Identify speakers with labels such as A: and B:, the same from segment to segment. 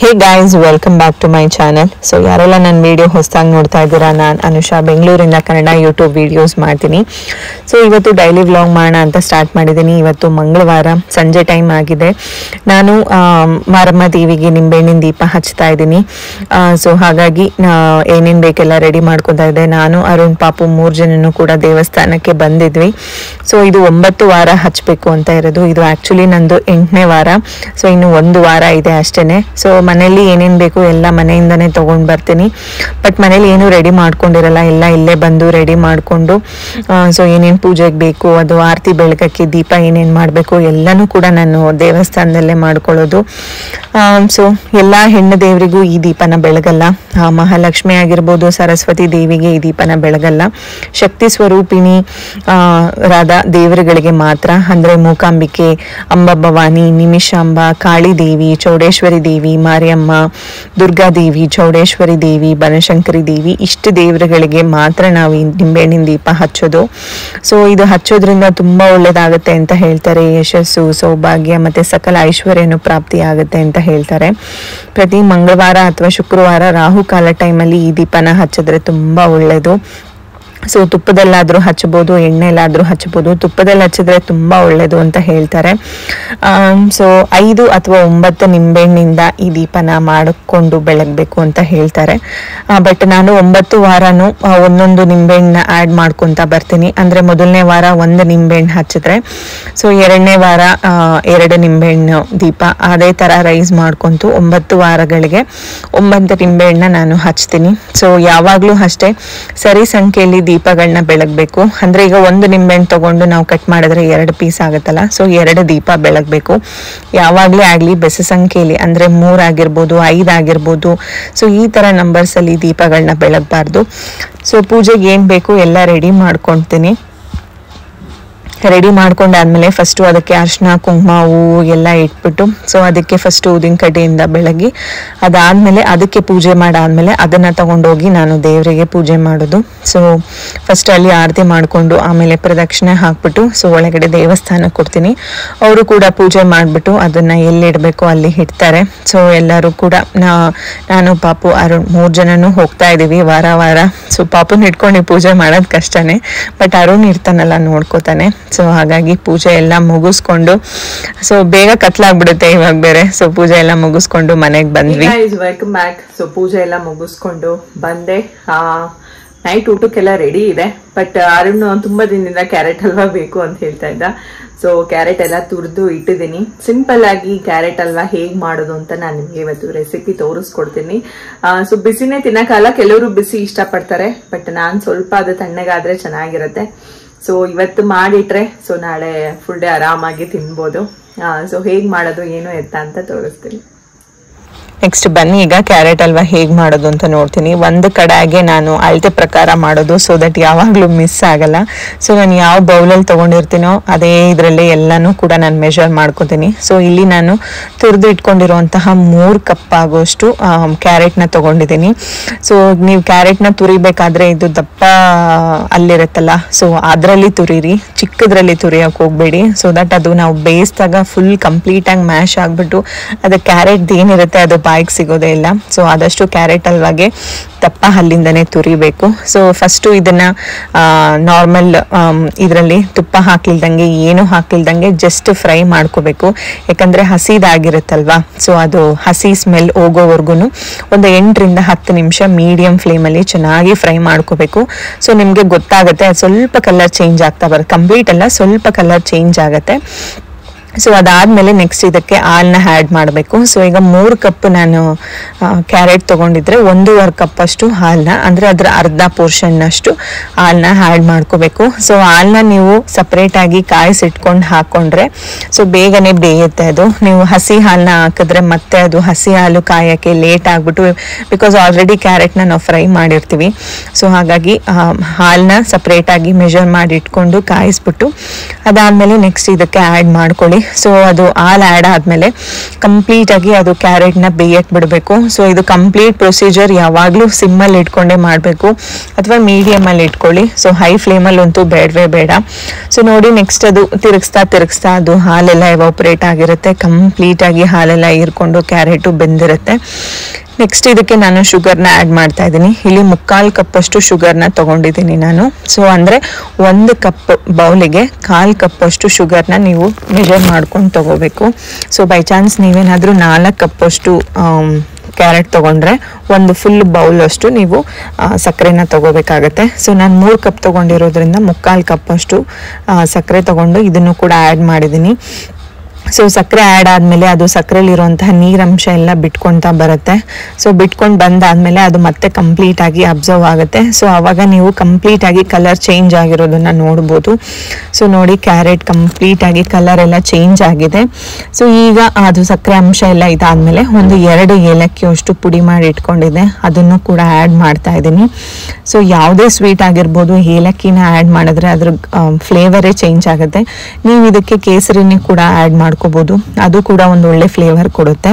A: Hey guys, welcome back to my channel. So ಯಾರೆಲ್ಲ ನನ್ನ video ಹೊಸದಾಗಿ ನೋಡ್ತಾ ಇದ್ದೀರಾ, ನಾನು ಅನುಷಾ ಬೆಂಗಳೂರಿಂದ ಕನ್ನಡ ಯೂಟ್ಯೂಬ್ ವಿಡಿಯೋಸ್ ಮಾಡ್ತೀನಿ. ಸೊ ಇವತ್ತು ಡೈಲಿ ವ್ಲಾಗ್ ಮಾಡೋಣ ಅಂತ ಸ್ಟಾರ್ಟ್ ಮಾಡಿದ್ದೀನಿ. ಇವತ್ತು ಮಂಗಳವಾರ ಸಂಜೆ ಟೈಮ್ ಆಗಿದೆ. ನಾನು ಮಾರಮ್ಮ ದೇವಿಗೆ ನಿಂಬೆಹಣ್ಣಿನ ದೀಪ ಹಚ್ತಾ ಇದ್ದೀನಿ. ಸೊ ಹಾಗಾಗಿ ಏನೇನು ಬೇಕೆಲ್ಲ ರೆಡಿ ಮಾಡ್ಕೊತಾ ಇದ್ದೆ. ನಾನು ಅರುಣ್ ಪಾಪು 3 ಜನನು ಕೂಡ ದೇವಸ್ಥಾನಕ್ಕೆ ಬಂದಿದ್ವಿ. ಸೊ ಇದು 9 ವಾರ ಹಚ್ಚಬೇಕು ಅಂತ ಇರೋದು. ಇದು ಆ್ಯಕ್ಚುಲಿ ನಂದು 8ನೇ ವಾರ. ಸೊ ಇನ್ನು 1 ವಾರ ಇದೆ ಅಷ್ಟೇ. ಸೊ ಮನೇಲಿ ಏನೇನು ಬೇಕು ಎಲ್ಲ ಮನೆಯಿಂದನೇ ತೊಗೊಂಡು ಬರ್ತೀನಿ. ಬಟ್ ಮನೇಲಿ ಏನು ರೆಡಿ ಮಾಡ್ಕೊಂಡಿರಲ್ಲ, ಎಲ್ಲ ಇಲ್ಲೇ ಬಂದು ರೆಡಿ ಮಾಡಿಕೊಂಡು ಸೊ ಏನೇನು ಪೂಜೆಗೆ ಬೇಕು, ಅದು ಆರತಿ ಬೆಳಗಕ್ಕೆ ದೀಪ ಏನೇನು ಮಾಡಬೇಕು ಎಲ್ಲನೂ ಕೂಡ ನಾನು ದೇವಸ್ಥಾನದಲ್ಲೇ ಮಾಡ್ಕೊಳ್ಳೋದು. ಸೊ ಎಲ್ಲ ಹೆಣ್ಣು ದೇವರಿಗೂ ಈ ದೀಪನ ಬೆಳಗಲ್ಲ. ಮಹಾಲಕ್ಷ್ಮಿ ಆಗಿರ್ಬೋದು, ಸರಸ್ವತಿ ದೇವಿಗೆ ಈ ದೀಪನ ಬೆಳಗಲ್ಲ. ಶಕ್ತಿ ಸ್ವರೂಪಿಣಿ ರಾದ ದೇವರುಗಳಿಗೆ ಮಾತ್ರ, ಅಂದರೆ ಮೂಕಾಂಬಿಕೆ, ಅಂಬಭವಾನಿ, ನಿಮಿಷಾಂಬ, ಕಾಳಿ ದೇವಿ, ಚೌಡೇಶ್ವರಿ ದೇವಿ, ಮಾರಿಯಮ್ಮ, ದುರ್ಗಾದೇವಿ, ಚೌಡೇಶ್ವರಿ ದೇವಿ, ಬನಶಂಕರಿ ದೇವಿ, ಇಷ್ಟು ದೇವರುಗಳಿಗೆ ಮಾತ್ರ ನಾವು ಈ ನಿಂಬೆಹಣ್ಣಿನ ದೀಪ ಹಚ್ಚೋದು. ಸೊ ಇದು ಹಚ್ಚೋದ್ರಿಂದ ತುಂಬ ಒಳ್ಳೇದಾಗುತ್ತೆ ಅಂತ ಹೇಳ್ತಾರೆ. ಯಶಸ್ಸು, ಸೌಭಾಗ್ಯ ಮತ್ತು ಸಕಲ ಐಶ್ವರ್ಯನು ಪ್ರಾಪ್ತಿ ಆಗುತ್ತೆ ಅಂತ ಹೇಳ್ತಾರೆ. ಪ್ರತಿ ಮಂಗಳವಾರ ಅಥವಾ ಶುಕ್ರವಾರ ರಾಹುಕಾಲ ಟೈಮಲ್ಲಿ ಈ ದೀಪನ ಹಚ್ಚಿದ್ರೆ ತುಂಬ ಒಳ್ಳೆಯದು. ಸೊ ತುಪ್ಪದಲ್ಲಾದರೂ ಹಚ್ಬೋದು, ಎಣ್ಣೆಲ್ಲಾದರೂ ಹಚ್ಬೋದು. ತುಪ್ಪದಲ್ಲಿ ಹಚ್ಚಿದ್ರೆ ತುಂಬ ಒಳ್ಳೆಯದು ಅಂತ ಹೇಳ್ತಾರೆ. ಸೊ 5 ಅಥವಾ 9 ನಿಂಬೆಹಣ್ಣಿಂದ ಈ ದೀಪನ ಮಾಡಿಕೊಂಡು ಬೆಳಗಬೇಕು ಅಂತ ಹೇಳ್ತಾರೆ. ಬಟ್ ನಾನು 9 ವಾರನೂ ಒಂದೊಂದು ನಿಂಬೆಹಣ್ಣನ್ನ ಆ್ಯಡ್ ಮಾಡ್ಕೊತಾ ಬರ್ತೀನಿ. ಅಂದರೆ ಮೊದಲನೇ ವಾರ 1 ನಿಂಬೆಹಣ್ಣು ಹಚ್ಚಿದ್ರೆ, ಸೊ 2ನೇ ವಾರ 2 ನಿಂಬೆಹಣ್ಣು ದೀಪ, ಅದೇ ಥರ ರೈಸ್ ಮಾಡ್ಕೊತು 9 ವಾರಗಳಿಗೆ 9 ನಿಂಬೆಹಣ್ಣನ್ನ ನಾನು ಹಚ್ತೀನಿ. ಸೊ ಯಾವಾಗಲೂ ಅಷ್ಟೇ ಸರಿ ಸಂಖ್ಯೆಯಲ್ಲಿ ದೀಪಗಳನ್ನ ಬೆಳಗಬೇಕು. ಅಂದರೆ ಈಗ 1 ನಿಂಬೆಹಣ್ಣು ತಗೊಂಡು ನಾವು ಕಟ್ ಮಾಡಿದ್ರೆ 2 ಪೀಸ್ ಆಗುತ್ತಲ್ಲ, ಸೊ 2 ದೀಪ ಬೆಳಗಬೇಕು ಯಾವಾಗಲೇ ಆಗಲಿ. ಬೆಸ ಸಂಖ್ಯೆಯಲ್ಲಿ ಅಂದರೆ 3 ಆಗಿರ್ಬೋದು, 5 ಆಗಿರ್ಬೋದು. ಸೊ ಈ ಥರ ನಂಬರ್ಸಲ್ಲಿ ದೀಪಗಳನ್ನ ಬೆಳಗಬಾರ್ದು. ಸೊ ಪೂಜೆಗೆ ಏನು ಬೇಕು ಎಲ್ಲ ರೆಡಿ ಮಾಡ್ಕೊಳ್ತೀನಿ. ರೆಡಿ ಮಾಡ್ಕೊಂಡಾದ್ಮೇಲೆ ಫಸ್ಟು ಅದಕ್ಕೆ ಅರಿಶಿನ, ಕುಂಕುಮ, ಹೂವು ಎಲ್ಲ ಇಟ್ಬಿಟ್ಟು, ಸೊ ಅದಕ್ಕೆ ಫಸ್ಟು ಊದಿನ ಕಡ್ಡಿಯಿಂದ ಬೆಳಗಿ, ಅದಾದಮೇಲೆ ಅದಕ್ಕೆ ಪೂಜೆ ಮಾಡಾದ್ಮೇಲೆ ಅದನ್ನು ತಗೊಂಡೋಗಿ ನಾನು ದೇವರಿಗೆ ಪೂಜೆ ಮಾಡೋದು. ಸೊ ಫಸ್ಟ್ ಅಲ್ಲಿ ಆರತಿ ಮಾಡಿಕೊಂಡು ಆಮೇಲೆ ಪ್ರದಕ್ಷಿಣೆ ಹಾಕ್ಬಿಟ್ಟು ಸೊ ಒಳಗಡೆ ದೇವಸ್ಥಾನಕ್ಕೆ ಕೊಡ್ತೀನಿ. ಅವರು ಕೂಡ ಪೂಜೆ ಮಾಡಿಬಿಟ್ಟು ಅದನ್ನು ಎಲ್ಲಿಡಬೇಕು ಅಲ್ಲಿ ಇಡ್ತಾರೆ. ಸೊ ಎಲ್ಲರೂ ಕೂಡ ನಾನು ಪಾಪು ಅರುಣ್ 3 ಜನನೂ ಹೋಗ್ತಾ ಇದ್ದೀವಿ ವಾರ ವಾರ. ಸೊ ಪಾಪುನ ಇಟ್ಕೊಂಡು ಪೂಜೆ ಮಾಡೋದು ಕಷ್ಟನೇ, ಬಟ್ ಅರುಣ್ ಇರ್ತಾನಲ್ಲ ನೋಡ್ಕೋತಾನೆ. ಸೊ ಹಾಗಾಗಿ ಪೂಜೆ ಎಲ್ಲ ಮುಗಿಸ್ಕೊಂಡು, ಸೊ ಬೇಗ ಕತ್ಲಾಗ್ಬಿಡುತ್ತೆ ಇವಾಗ ಬೇರೆ. ಸೊ ಪೂಜೆ ಎಲ್ಲ ಮುಗಿಸ್ಕೊಂಡು ಮನೆಗೆ ಬಂದ್ವಿ. Welcome back. ಸೊ ಪೂಜೆ ಎಲ್ಲ ಮುಗಿಸ್ಕೊಂಡು ಬಂದೆ. ನೈಟ್ ಊಟಕ್ಕೆಲ್ಲ ರೆಡಿ ಇದೆ. ಬಟ್ ಅರುಣ್ ತುಂಬಾ ದಿನದಿಂದ ಕ್ಯಾರೆಟ್ ಹಲ್ವಾ ಬೇಕು ಅಂತ ಹೇಳ್ತಾ ಇದ್ದ. ಸೊ ಕ್ಯಾರೆಟ್ ಎಲ್ಲ ತುರಿದು ಇಟ್ಟಿದ್ದೀನಿ. ಸಿಂಪಲ್ ಆಗಿ ಕ್ಯಾರೆಟ್ ಹಲ್ವಾ ಹೇಗ್ ಮಾಡೋದು ಅಂತ ನಾನು ನಿಮ್ಗೆ ಇವತ್ತು ರೆಸಿಪಿ ತೋರಿಸ್ಕೊಡ್ತೀನಿ. ಸೊ ಬಿಸಿನೇ ತಿನ್ನಕ್ಕಾಗಲ್ಲ, ಕೆಲವರು ಬಿಸಿ ಇಷ್ಟಪಡ್ತಾರೆ, ಬಟ್ ನಾನು ಸ್ವಲ್ಪ ಅದು ತಣ್ಣಗಾದ್ರೆ ಚೆನ್ನಾಗಿರುತ್ತೆ. ಸೊ ಇವತ್ತು ಮಾಡಿಟ್ರೆ ಸೊ ನಾಳೆ ಫುಲ್ ಡೇ ಆರಾಮಾಗಿ ತಿನ್ಬೋದು. ಸೊ ಹೇಗ್ ಮಾಡೋದು ಏನು ಎತ್ತ ಅಂತ ತೋರಿಸ್ತೀನಿ. ನೆಕ್ಸ್ಟ್ ಬನ್ನಿ ಈಗ ಕ್ಯಾರೆಟ್ ಹಲ್ವಾ ಹೇಗೆ ಮಾಡೋದು ಅಂತ ನೋಡ್ತೀನಿ. ಒಂದು ಕಡೆಗೆ ನಾನು ಅಳತೆ ಪ್ರಕಾರ ಮಾಡೋದು, ಸೊ ದಟ್ ಯಾವಾಗಲೂ ಮಿಸ್ ಆಗಲ್ಲ. ಸೊ ನಾನು ಯಾವ ಬೌಲಲ್ಲಿ ತೊಗೊಂಡಿರ್ತೀನೋ ಅದೇ ಇದರಲ್ಲೇ ಎಲ್ಲನೂ ಕೂಡ ನಾನು ಮೆಷರ್ ಮಾಡ್ಕೊತೀನಿ. ಸೊ ಇಲ್ಲಿ ನಾನು ತುರಿದು ಇಟ್ಕೊಂಡಿರುವಂತಹ 3 ಕಪ್ ಆಗೋಷ್ಟು ಕ್ಯಾರೆಟ್ನ ತೊಗೊಂಡಿದ್ದೀನಿ. ಸೊ ನೀವು ಕ್ಯಾರೆಟ್ನ ತುರಿಬೇಕಾದ್ರೆ ಇದು ದಪ್ಪ ಅಲ್ಲಿರುತ್ತಲ್ಲ, ಸೊ ಅದರಲ್ಲಿ ತುರಿರಿ, ಚಿಕ್ಕದ್ರಲ್ಲಿ ತುರಿಯೋಕೆ ಹೋಗಬೇಡಿ. ಸೊ ದಟ್ ಅದು ನಾವು ಬೇಯಿಸಿದಾಗ ಫುಲ್ ಕಂಪ್ಲೀಟಾಗಿ ಮ್ಯಾಶ್ ಆಗಿಬಿಟ್ಟು ಅದು ಕ್ಯಾರೆಟ್ ಏನಿರುತ್ತೆ ಅದು ಬಾಯಿಗೆ ಸಿಗೋದೇ ಇಲ್ಲ. ಸೊ ಆದಷ್ಟು ಕ್ಯಾರೆಟ್ ಹಲ್ವಾಗೆ ದಪ್ಪ ಹಲ್ಲಿಂದನೇ ತುರಿಬೇಕು. ಸೊ ಫಸ್ಟು ಇದನ್ನು ನಾರ್ಮಲ್ ಇದರಲ್ಲಿ ತುಪ್ಪ ಹಾಕಿಲ್ದಂಗೆ ಏನು ಹಾಕಿಲ್ದಂಗೆ ಜಸ್ಟ್ ಫ್ರೈ ಮಾಡ್ಕೋಬೇಕು. ಯಾಕಂದರೆ ಹಸಿದಾಗಿರುತ್ತಲ್ವಾ, ಸೊ ಅದು ಹಸಿ ಸ್ಮೆಲ್ ಹೋಗೋವರೆಗೂ ಒಂದು 8 ರಿಂದ 10 ನಿಮಿಷ ಮೀಡಿಯಂ ಫ್ಲೇಮಲ್ಲಿ ಚೆನ್ನಾಗಿ ಫ್ರೈ ಮಾಡ್ಕೋಬೇಕು. ಸೊ ನಿಮಗೆ ಗೊತ್ತಾಗುತ್ತೆ ಅದು ಸ್ವಲ್ಪ ಕಲರ್ ಚೇಂಜ್ ಆಗ್ತಾ ಬರುತ್ತೆ, ಕಂಪ್ಲೀಟ್ ಅಲ್ಲ, ಸ್ವಲ್ಪ ಕಲರ್ ಚೇಂಜ್ ಆಗುತ್ತೆ. ಸೊ ಅದಾದಮೇಲೆ ನೆಕ್ಸ್ಟ್ ಇದಕ್ಕೆ ಹಾಲನ್ನ ಆ್ಯಡ್ ಮಾಡಬೇಕು. ಸೊ ಈಗ 3 ಕಪ್ ನಾನು ಕ್ಯಾರೆಟ್ ತೊಗೊಂಡಿದ್ರೆ 1.5 ಕಪ್ ಅಷ್ಟು ಹಾಲನ್ನ, ಅಂದರೆ ಅದರ ಅರ್ಧ ಪೋರ್ಷನ್ನಷ್ಟು ಹಾಲನ್ನ ಆ್ಯಡ್ ಮಾಡ್ಕೋಬೇಕು. ಸೊ ಹಾಲನ್ನ ನೀವು ಸಪ್ರೇಟಾಗಿ ಕಾಯಿಸಿಟ್ಕೊಂಡು ಹಾಕ್ಕೊಂಡ್ರೆ ಸೊ ಬೇಗನೆ ಬೇಯುತ್ತೆ ಅದು. ನೀವು ಹಸಿ ಹಾಲನ್ನ ಹಾಕಿದ್ರೆ ಮತ್ತೆ ಅದು ಹಸಿ ಹಾಲು ಕಾಯೋಕ್ಕೆ ಲೇಟ್ ಆಗಿಬಿಟ್ಟು, ಬಿಕಾಸ್ ಆಲ್ರೆಡಿ ಕ್ಯಾರೆಟ್ನ ನಾವು ಫ್ರೈ ಮಾಡಿರ್ತೀವಿ. ಸೊ ಹಾಗಾಗಿ ಹಾಲನ್ನ ಸಪ್ರೇಟಾಗಿ ಮೆಷರ್ ಮಾಡಿ ಇಟ್ಕೊಂಡು ಕಾಯಿಸ್ಬಿಟ್ಟು ಅದಾದಮೇಲೆ ನೆಕ್ಸ್ಟ್ ಇದಕ್ಕೆ ಆ್ಯಡ್ ಮಾಡ್ಕೊಳ್ಳಿ. ಸೊ ಅದು ಹಾಲು ಆ್ಯಡ್ ಆದಮೇಲೆ ಕಂಪ್ಲೀಟಾಗಿ ಅದು ಕ್ಯಾರೆಟ್ನ ಬೇಯಕ್ಕೆ ಬಿಡಬೇಕು. ಸೊ ಇದು ಕಂಪ್ಲೀಟ್ ಪ್ರೊಸೀಜರ್ ಯಾವಾಗಲೂ ಸಿಮ್ಮಲ್ಲಿ ಇಟ್ಕೊಂಡೇ ಮಾಡಬೇಕು ಅಥವಾ ಮೀಡಿಯಮಲ್ಲಿ ಇಟ್ಕೊಳ್ಳಿ. ಸೊ ಹೈ ಫ್ಲೇಮಲ್ಲಂತೂ ಬೇಡವೇ ಬೇಡ. ಸೊ ನೋಡಿ ನೆಕ್ಸ್ಟ್ ಅದು ತಿರುಗಿಸ್ತಾ ಅದು ಹಾಲೆಲ್ಲ ಎವಾಪರೇಟ್ ಆಗಿರುತ್ತೆ, ಕಂಪ್ಲೀಟಾಗಿ ಹಾಲೆಲ್ಲ ಹೀರ್ಕೊಂಡು ಕ್ಯಾರೆಟು ಬೆಂದಿರುತ್ತೆ. ನೆಕ್ಸ್ಟ್ ಇದಕ್ಕೆ ನಾನು ಶುಗರ್ನ ಆ್ಯಡ್ ಮಾಡ್ತಾ ಇದ್ದೀನಿ. ಇಲ್ಲಿ 1/4 ಕಪ್ಪಷ್ಟು ಶುಗರ್ನ ತೊಗೊಂಡಿದ್ದೀನಿ ನಾನು. ಸೊ ಅಂದರೆ 1 ಕಪ್ ಬೌಲಿಗೆ 1/4 ಕಪ್ಪಷ್ಟು ಶುಗರ್ನ ನೀವು ಮೆಜರ್ ಮಾಡ್ಕೊಂಡು ತೊಗೋಬೇಕು. ಸೊ ಬೈ ಚಾನ್ಸ್ ನೀವೇನಾದರೂ 4 ಕಪ್ಪಷ್ಟು ಕ್ಯಾರೆಟ್ ತೊಗೊಂಡ್ರೆ 1 ಫುಲ್ ಬೌಲಷ್ಟು ನೀವು ಸಕ್ಕರೆನ ತೊಗೋಬೇಕಾಗತ್ತೆ. ಸೊ ನಾನು 3 ಕಪ್ ತೊಗೊಂಡಿರೋದ್ರಿಂದ 1/4 ಕಪ್ಪಷ್ಟು ಸಕ್ಕರೆ ತೊಗೊಂಡು ಇದನ್ನು ಕೂಡ ಆ್ಯಡ್ ಮಾಡಿದ್ದೀನಿ. ಸೊ ಸಕ್ಕರೆ ಆ್ಯಡ್ ಆದಮೇಲೆ ಅದು ಸಕ್ಕರೆಯಲ್ಲಿರುವಂತಹ ನೀರಂಶ ಎಲ್ಲ ಬಿಟ್ಕೊಳ್ತಾ ಬರುತ್ತೆ. ಸೊ ಬಿಟ್ಕೊಂಡು ಬಂದಾದಮೇಲೆ ಅದು ಮತ್ತೆ ಕಂಪ್ಲೀಟಾಗಿ ಅಬ್ಸರ್ವ್ ಆಗುತ್ತೆ. ಸೊ ಆವಾಗ ನೀವು ಕಂಪ್ಲೀಟಾಗಿ ಕಲರ್ ಚೇಂಜ್ ಆಗಿರೋದನ್ನು ನೋಡ್ಬೋದು. ಸೊ ನೋಡಿ ಕ್ಯಾರೆಟ್ ಕಂಪ್ಲೀಟಾಗಿ ಕಲರ್ ಎಲ್ಲ ಚೇಂಜ್ ಆಗಿದೆ. ಸೊ ಈಗ ಅದು ಸಕ್ಕರೆ ಅಂಶ ಎಲ್ಲ ಇದಾದಮೇಲೆ 2 ಏಲಕ್ಕಿಯಷ್ಟು ಪುಡಿ ಮಾಡಿ ಇಟ್ಕೊಂಡಿದ್ದೆ, ಅದನ್ನು ಕೂಡ ಆ್ಯಡ್ ಮಾಡ್ತಾ ಇದ್ದೀನಿ. ಸೊ ಯಾವುದೇ ಸ್ವೀಟ್ ಆಗಿರ್ಬೋದು ಏಲಕ್ಕಿನ ಆ್ಯಡ್ ಮಾಡಿದ್ರೆ ಅದ್ರ ಫ್ಲೇವರೇ ಚೇಂಜ್ ಆಗುತ್ತೆ. ನೀವು ಇದಕ್ಕೆ ಕೇಸರಿನೇ ಕೂಡ ಆ್ಯಡ್ ಮಾಡ್ಕೋಬೋದು, ಅದು ಕೂಡ ಒಂದು ಒಳ್ಳೆ ಫ್ಲೇವರ್ ಕೊಡುತ್ತೆ.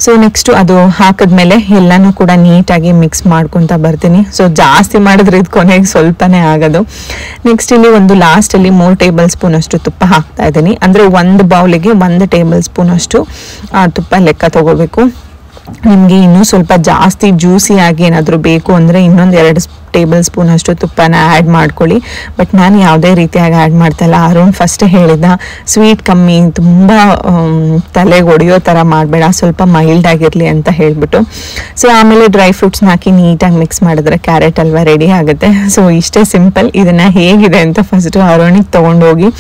A: ಸೊ ನೆಕ್ಸ್ಟು ಅದು ಹಾಕಿದ್ಮೇಲೆ ಎಲ್ಲನೂ ಕೂಡ ನೀಟಾಗಿ ಮಿಕ್ಸ್ ಮಾಡ್ಕೊತಾ ಬರ್ತೀನಿ. ಸೊ ಜಾಸ್ತಿ ಮಾಡಿದ್ರೆ ಇದು ಕೊನೆಗೆ ಸ್ವಲ್ಪನೇ ಆಗೋದು. ನೆಕ್ಸ್ಟ್ ಇಲ್ಲಿ ಒಂದು ಲಾಸ್ಟಲ್ಲಿ 3 ಟೇಬಲ್ ಸ್ಪೂನ್ ಅಷ್ಟು ತುಪ್ಪ ಹಾಕ್ತಾ ಇದ್ದೀನಿ. ಅಂದರೆ 1 ಬೌಲಿಗೆ 1 ಟೇಬಲ್ ಸ್ಪೂನ್ ಅಷ್ಟು ತುಪ್ಪ ಲೆಕ್ಕ ತಗೋಬೇಕು. ನಿಮಗೆ ಇನ್ನೂ ಸ್ವಲ್ಪ ಜಾಸ್ತಿ ಜ್ಯೂಸಿಯಾಗಿ ಏನಾದರೂ ಬೇಕು ಅಂದರೆ ಇನ್ನೊಂದು 2 ಟೇಬಲ್ ಸ್ಪೂನ್ ಅಷ್ಟು ತುಪ್ಪನ ಆ್ಯಡ್ ಮಾಡ್ಕೊಳ್ಳಿ. ಬಟ್ ನಾನು ಯಾವುದೇ ರೀತಿಯಾಗಿ ಆ್ಯಡ್ ಮಾಡ್ತಾಯಿಲ್ಲ. ಅರುಣ್ ಫಸ್ಟ್ ಹೇಳಿದ ಸ್ವೀಟ್ ಕಮ್ಮಿ, ತುಂಬ ತಲೆಗೆ ಹೊಡೆಯೋ ಥರ ಮಾಡಬೇಡ, ಸ್ವಲ್ಪ ಮೈಲ್ಡ್ ಆಗಿರಲಿ ಅಂತ ಹೇಳಿಬಿಟ್ಟು. ಸೊ ಆಮೇಲೆ ಡ್ರೈ ಫ್ರೂಟ್ಸ್ನ ಹಾಕಿ ನೀಟಾಗಿ ಮಿಕ್ಸ್ ಮಾಡಿದ್ರೆ ಕ್ಯಾರೆಟ್ ಹಲ್ವಾ ರೆಡಿ ಆಗುತ್ತೆ. ಸೊ ಇಷ್ಟೇ ಸಿಂಪಲ್. ಇದನ್ನು ಹೇಗಿದೆ ಅಂತ ಫಸ್ಟು ಅರುಣಿಗೆ ತೊಗೊಂಡೋಗಿ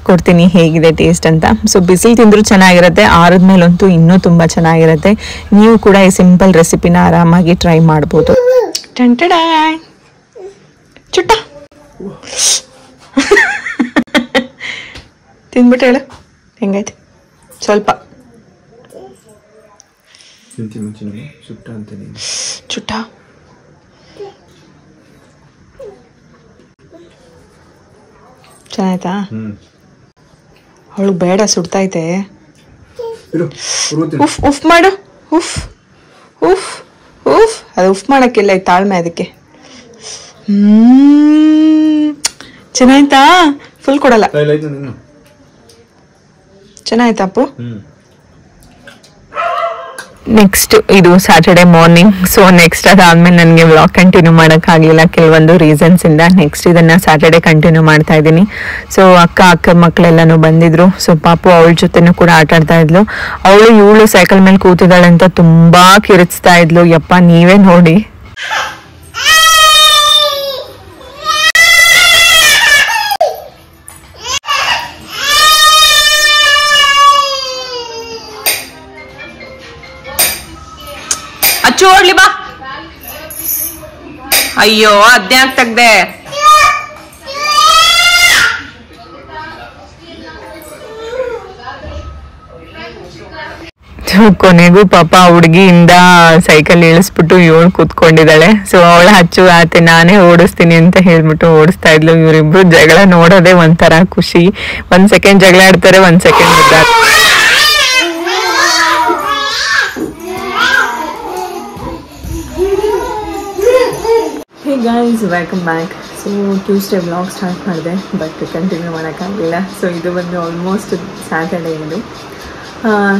A: ಕೊಡ್ತೀನಿ ಹೇಗಿದೆ ಟೇಸ್ಟ್ ಅಂತ. ಸೊ ಬಿಸಿಲು ತಿಂದರೂ ಚೆನ್ನಾಗಿರುತ್ತೆ, ಆರಿದ ಮೇಲಂತೂ ಇನ್ನೂ ತುಂಬ ಚೆನ್ನಾಗಿರುತ್ತೆ. ನೀವು ಕೂಡ ಈ ಸಿಂಪಲ್ ರೆಸಿಪಿನ ಆರಾಮಾಗಿ ಟ್ರೈ ಮಾಡ್ಬೋದು. ಚುಟ್ಟ ತಿಂದ್ಬಿಟ್ಟು ಹೇಳು ಹೆಂಗೈತೆ. ಸ್ವಲ್ಪ ಚುಟ್ಟ ಚೆನ್ನಾಯ್ತಾ? ಅವಳು ಬೇಡ ಸುಡ್ತೈತೆ. ಉಫ್ ಉಫ್ ಮಾಡು, ಉಫ್ ಉಫ್ ಉಫ್. ಅದು ಉಫ್ ಮಾಡೋಕ್ಕಿಲ್ಲ, ತಾಳ್ಮೆ ಅದಕ್ಕೆ. ಚೆನ್ನಾಯ್ತಾ? ಫುಲ್ ಕೊಡಲ್ಲ. ಚೆನ್ನಾಯ್ತಾ ಅಪ್ಪು? ನೆಕ್ಸ್ಟ್ ಇದು ಸ್ಯಾಟರ್ಡೆ ಮಾರ್ನಿಂಗ್. ಸೊ ನೆಕ್ಸ್ಟ್ ಅದಾದ್ಮೇಲೆ ನನಗೆ ವ್ಲಾಗ್ ಕಂಟಿನ್ಯೂ ಮಾಡೋಕ್ಕಾಗಲಿಲ್ಲ ಕೆಲವೊಂದು ರೀಸನ್ಸ್ ಇಂದ. ನೆಕ್ಸ್ಟ್ ಇದನ್ನ ಸ್ಯಾಟರ್ಡೆ ಕಂಟಿನ್ಯೂ ಮಾಡ್ತಾ ಇದ್ದೀನಿ. ಸೊ ಅಕ್ಕ ಮಕ್ಕಳೆಲ್ಲನೂ ಬಂದಿದ್ರು. ಸೊ ಪಾಪು ಅವಳ ಜೊತೆನೂ ಕೂಡ ಆಟ ಆಡ್ತಾ ಇದ್ಲು. ಇವಳು ಸೈಕಲ್ ಮೇಲೆ ಕೂತಿದ್ದಾಳೆ ಅಂತ ತುಂಬಾ ಕಿರಿಚ್ತಾ ಇದ್ಲು. ಯಪ್ಪ ನೀವೇ ನೋಡಿ. ಅಚ್ಚೋಡ್ಲಿ ಬಾ. ಅಯ್ಯೋ ಅದ್ಯಾಕ್ ತೆಗ್ದೆ? ಕೊನೆಗೂ ಪಾಪ ಹುಡುಗಿಯಿಂದ ಸೈಕಲ್ ಇಳಿಸ್ಬಿಟ್ಟು ಇವಳು ಕೂತ್ಕೊಂಡಿದ್ದಾಳೆ. ಸೊ ಅವಳ ಹಚ್ಚು ಆತೆ ನಾನೇ ಓಡಿಸ್ತೀನಿ ಅಂತ ಹೇಳ್ಬಿಟ್ಟು ಓಡಿಸ್ತಾ ಇದ್ಲು. ಇವರಿಬ್ರು ಜಗಳ ನೋಡೋದೇ ಒಂಥರ ಖುಷಿ. 1 ಸೆಕೆಂಡ್ ಜಗಳ ಆಡ್ತಾರೆ, 1 second hey guys, welcome back. So Tuesday vlog start ಮಾಡಿದೆ, ಬಟ್ ಕಂಟಿನ್ಯೂ ಮಾಡೋಕ್ಕಾಗಲಿಲ್ಲ. ಸೊ ಇದು ಬಂದು ಆಲ್ಮೋಸ್ಟ್ ಸ್ಯಾಟರ್ಡೇ ಇದು.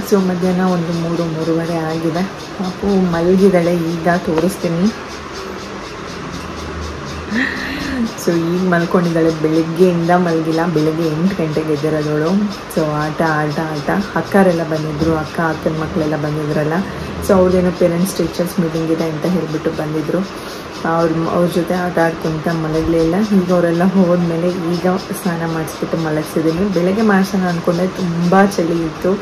A: ಸೊ ಮಧ್ಯಾಹ್ನ ಒಂದು 3-3:30 ಆಗಿದೆ. ಪಾಪು ಮಲಗಿದ್ದಾಳೆ. ಈಗ ತೋರಿಸ್ತೀನಿ. ಸೊ ಈಗ ಮಲ್ಕೊಂಡಿದ್ದಾಳೆ. ಬೆಳಗ್ಗೆಯಿಂದ ಮಲಗಿಲ್ಲ. ಬೆಳಗ್ಗೆ 8 ಗಂಟೆಗೆ ಎದ್ದಿರೋದವಳು. ಸೊ ಆಟ ಅಕ್ಕರೆಲ್ಲ ಬಂದಿದ್ದರು, ಅಕ್ಕನ ಮಕ್ಕಳೆಲ್ಲ ಬಂದಿದ್ರಲ್ಲ. ಸೊ ಅವ್ರದ್ದೇನೋ ಪೇರೆಂಟ್ಸ್ ಟೀಚರ್ಸ್ ಮೀಟಿಂಗ್ ಇದೆ ಅಂತ ಹೇಳಿಬಿಟ್ಟು ಬಂದಿದ್ದರು. ಅವ್ರ ಜೊತೆ ಆಟ ಆಡ್ಕೊಂತ ಮಲಗಲಿಲ್ಲ. ಈಗ ಅವರೆಲ್ಲ ಹೋದ್ಮೇಲೆ ಈಗ ಸ್ನಾನ ಮಾಡಿಸ್ಬಿಟ್ಟು ಮಲಗಿಸಿದ್ದೀನಿ. ಬೆಳಗ್ಗೆ ಮಾಡ್ಸೋಣ ಅಂದ್ಕೊಂಡೆ, ತುಂಬ ಚಳಿ ಇತ್ತು.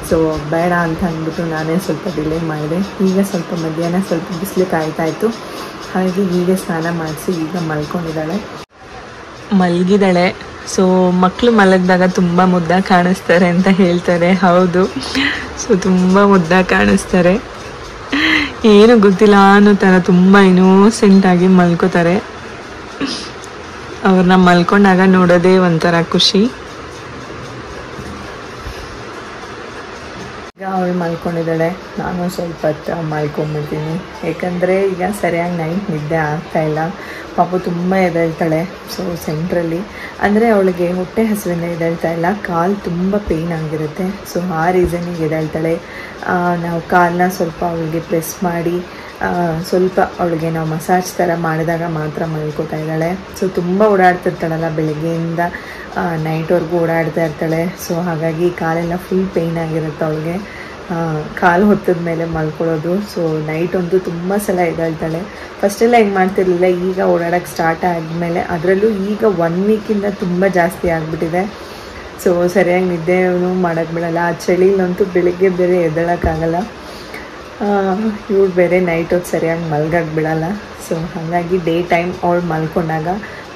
A: ಸೊ ಬೇಡ ಅಂತ ಅಂದ್ಬಿಟ್ಟು ನಾನೇ ಸ್ವಲ್ಪ ಡಿಲೇ ಮಾಡಿದೆ. ಈಗ ಸ್ವಲ್ಪ ಮಧ್ಯಾಹ್ನ ಸ್ವಲ್ಪ ಬಿಸಿಲು ಕಾಯ್ತಾಯಿತ್ತು, ಹಾಗೆ ಈಗ ಸ್ನಾನ ಮಾಡಿಸಿ ಈಗ ಮಲಗಿದ್ದಾಳೆ. ಸೊ ಮಕ್ಕಳು ಮಲಗಿದಾಗ ತುಂಬ ಮುದ್ದಾಗಿ ಕಾಣಿಸ್ತಾರೆ ಅಂತ ಹೇಳ್ತಾರೆ. ಹೌದು, ಸೊ ತುಂಬ ಮುದ್ದಾಗಿ ಕಾಣಿಸ್ತಾರೆ. ಏನು ಗೊತ್ತಿಲ್ಲ ಅನ್ನೋ ಥರ ತುಂಬ ಇನ್ನೋಸೆಂಟಾಗಿ ಮಲ್ಕೋತಾರೆ. ಅವ್ರನ್ನ ಮಲ್ಕೊಂಡಾಗ ನೋಡೋದೇ ಒಂಥರ ಖುಷಿ. ಅವಳು ಮಲ್ಕೊಂಡಿದ್ದಾಳೆ, ನಾನು ಸ್ವಲ್ಪ ಹೊತ್ತು ಮಲ್ಕೊಂಡ್ಬಿಡ್ತೀನಿ. ಯಾಕಂದರೆ ಈಗ ಸರಿಯಾಗಿ ನೈಟ್ ನಿದ್ದೆ ಆಗ್ತಾಯಿಲ್ಲ. ಪಾಪು ತುಂಬ ಎದ್ದೇಳ್ತಾಳೆ. ಸೊ ಸೆಂಟ್ರಲ್ಲಿ ಅಂದರೆ ಅವಳಿಗೆ ಹೊಟ್ಟೆ ಹಸುವಿಂದ ಎದ್ದೇಳ್ತಾ ಇಲ್ಲ, ಕಾಲು ತುಂಬ ಪೇಯ್ನ್ ಆಗಿರುತ್ತೆ. ಸೊ ಆ ರೀಸನಿಗೆ ಎದ್ದೇಳ್ತಾಳೆ. ನಾವು ಕಾಲನ್ನ ಸ್ವಲ್ಪ ಅವಳಿಗೆ ಪ್ರೆಸ್ ಮಾಡಿ ಸ್ವಲ್ಪ ಅವಳಿಗೆ ನಾವು ಮಸಾಜ್ ಥರ ಮಾಡಿದಾಗ ಮಾತ್ರ ಮಲ್ಕೋತಾ ಇದ್ದಾಳೆ. ಸೊ ತುಂಬ ಓಡಾಡ್ತಿರ್ತಾಳಲ್ಲ, ಬೆಳಗ್ಗೆಯಿಂದ ನೈಟ್ವರೆಗೂ ಓಡಾಡ್ತಾ ಇರ್ತಾಳೆ. ಸೊ ಹಾಗಾಗಿ ಕಾಲೆಲ್ಲ ಫುಲ್ ಪೇಯ್ನ್ ಆಗಿರುತ್ತೆ ಅವಳಿಗೆ. ಕಾಲು ಹೊತ್ತದ ಮೇಲೆ ಮಲ್ಕೊಳ್ಳೋದು. ಸೊ ನೈಟ್ ಅಂತೂ ತುಂಬ ಸಲ ಎದ್ದೇಳ್ತಾಳೆ. ಫಸ್ಟೆಲ್ಲ ಹೆಂಗೆ ಮಾಡ್ತಿರ್ಲಿಲ್ಲ, ಈಗ ಓಡಾಡೋಕ್ಕೆ ಸ್ಟಾರ್ಟ್ ಆದಮೇಲೆ, ಅದರಲ್ಲೂ ಈಗ 1 ವೀಕಿಂದ ತುಂಬ ಜಾಸ್ತಿ ಆಗಿಬಿಟ್ಟಿದೆ. ಸೊ ಸರಿಯಾಗಿ ನಿದ್ದೆನೂ ಮಾಡೋಕ್ಕೆ ಬಿಡಲ್ಲ. ಆ ಚಳಿಲಂತೂ ಬೆಳಿಗ್ಗೆ ಬೇರೆ ಎದ್ದೇಳೋಕ್ಕಾಗಲ್ಲ. ಇವ್ರು ಬೇರೆ ನೈಟ್ ಹೊತ್ತು ಸರಿಯಾಗಿ ಮಲ್ಗಕ್ಕೆ ಬಿಡಲ್ಲ. ಸೊ ಹಾಗಾಗಿ ಡೇ ಟೈಮ್ ಅವಳು ಮಲ್ಕೊಂಡಾಗ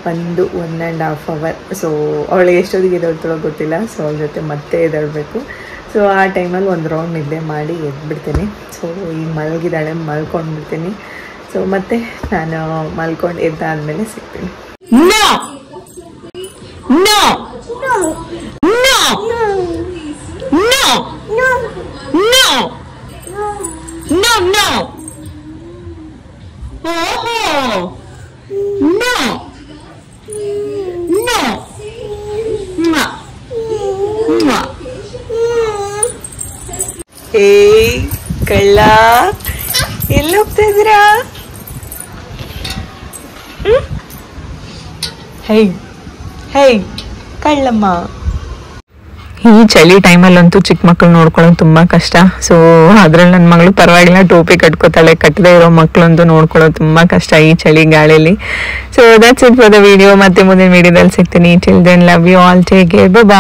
A: 1.5 ಅವರ್. ಸೊ ಅವಳಿಗೆ ಎಷ್ಟೊತ್ತಿಗೆ ಎದ್ದೇಳ್ತಾಳೋ ಗೊತ್ತಿಲ್ಲ. ಸೊ ಅವಳ ಜೊತೆ ಮತ್ತೆ ಎದ್ದೇಳಬೇಕು. ಸೊ ಆ ಟೈಮಲ್ಲಿ ಒಂದು ರೌಂಡ್ ನಿದ್ದೆ ಮಾಡಿ ಎದ್ಬಿಡ್ತೀನಿ. ಸೊ ಈಗ ಮಲಗಿದ್ದಾಳೆ, ಮಲ್ಕೊಂಡ್ಬಿಡ್ತೀನಿ. ಸೊ ಮತ್ತೆ ನಾನು ಮಲ್ಕೊಂಡು ಎದ್ದಾದ್ಮೇಲೆ ಸಿಗ್ತೀನಿ. ಏಯ್ ಕಳ್ಳ, ಎಲ್ಲಿ ಹೋಗ್ತಾ ಇದ್ದೀರಾ? ಹೇ ಹೇ ಕಳ್ಳಮ್ಮ. ಈ ಚಳಿ ಟೈಮಲ್ಲಂತೂ ಚಿಕ್ಕ ಮಕ್ಕಳು ನೋಡ್ಕೊಳ್ಳೋದು ತುಂಬ ಕಷ್ಟ. ಸೊ ಅದ್ರಲ್ಲಿ ನನ್ನ ಮಗಳು ಪರವಾಗಿಲ್ಲ, ಟೋಪಿ ಕಟ್ಕೋತಾಳೆ. ಕಟ್ಟದೇ ಇರೋ ಮಕ್ಕಳಂತೂ ನೋಡ್ಕೊಳ್ಳೋದು ತುಂಬ ಕಷ್ಟ ಈ ಚಳಿ ಗಾಳಿಯಲ್ಲಿ. So that's it for the video. ಮತ್ತೆ ಮುಂದಿನ ವಿಡಿಯೋದಲ್ಲಿ ಸಿಗ್ತೀನಿ. Till then love you all, take care, bye bye.